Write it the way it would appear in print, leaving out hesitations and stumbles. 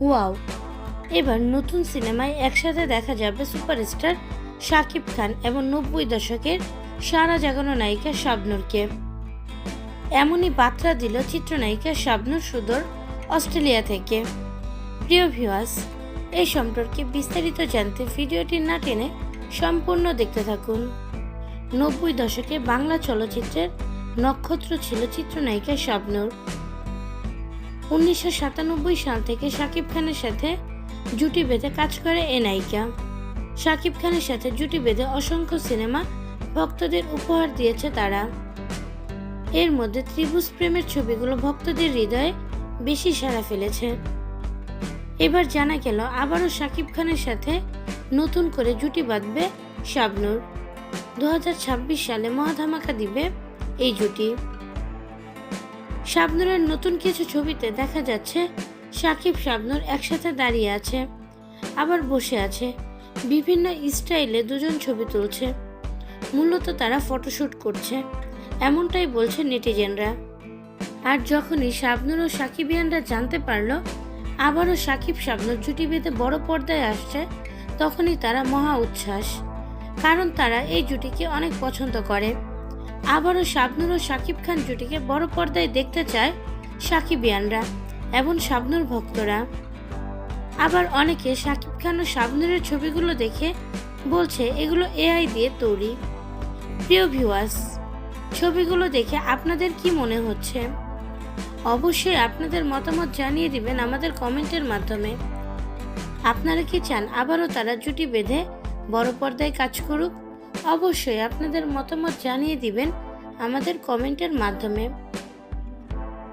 Wow! এবার নতুন সিনেমায় একসাথে দেখা যাবে সুপারস্টার শাকিব খান এবং ৯০ দশকের সাড়া জাগানো নায়িকা শাবনূরকে। এমনই বার্তা দিল চিত্রনায়িকা শাবনূর সুদর অস্ট্রেলিয়া থেকে। প্রিয় ভিউয়ার্স, এই সম্পর্কে বিস্তারিত জানতে ভিডিওটি না টেনে সম্পূর্ণ দেখতে থাকুন। ৯০ দশকে বাংলা চলচ্চিত্রের নক্ষত্র ছিল চিত্রনায়িকা শাবনূর। ১৯৯৭ সাল থেকে শাকিব খানের সাথে জুটি বেঁধে কাজ করে এ নায়িকা। শাকিব খানের সাথে জুটি বেঁধে অসংখ্য সিনেমা ভক্তদের উপহার দিয়েছে তারা। এর মধ্যে ত্রিভুজ প্রেমের ছবিগুলো ভক্তদের হৃদয়ে বেশি সাড়া ফেলেছে। এবার জানা গেল আবারও শাকিব খানের সাথে নতুন করে জুটি বাঁধবে শাবনূর। ২০২৬ সালে মহাধামাকা দিবে এই জুটি। শাবনূরের নতুন কিছু ছবিতে দেখা যাচ্ছে শাকিব শাবনূর একসাথে দাঁড়িয়ে আছে, আবার বসে আছে। বিভিন্ন স্টাইলে দুজন ছবি তুলছে। মূলত তারা ফটোশুট করছে, এমনটাই বলছে নেটিজেনরা। আর যখনই শাবনূর ও সাকিবিয়ানরা জানতে পারল আবারও শাকিব শাবনূর জুটি বেঁধে বড় পর্দায় আসছে, তখনই তারা মহা উচ্ছ্বাস। কারণ তারা এই জুটিকে অনেক পছন্দ করে। আবারও শাবনূর ও শাকিব খান জুটিকে বড় পর্দায় দেখতে চায় সাকিবিয়ানরা এবং শাবনূর ভক্তরা। আবার অনেকে শাকিব খান ও শাবনূরের ছবিগুলো দেখে বলছে এগুলো এআই দিয়ে তৈরি। প্রিয় ভিউয়ার্স, ছবিগুলো দেখে আপনাদের কি মনে হচ্ছে? অবশ্যই আপনাদের মতামত জানিয়ে দিবেন আমাদের কমেন্টের মাধ্যমে। আপনারা কি চান আবারও তারা জুটি বেঁধে বড় পর্দায় কাজ করুক? অবশ্যই আপনাদের মতামত জানিয়ে দিবেন আমাদের কমেন্টের মাধ্যমে।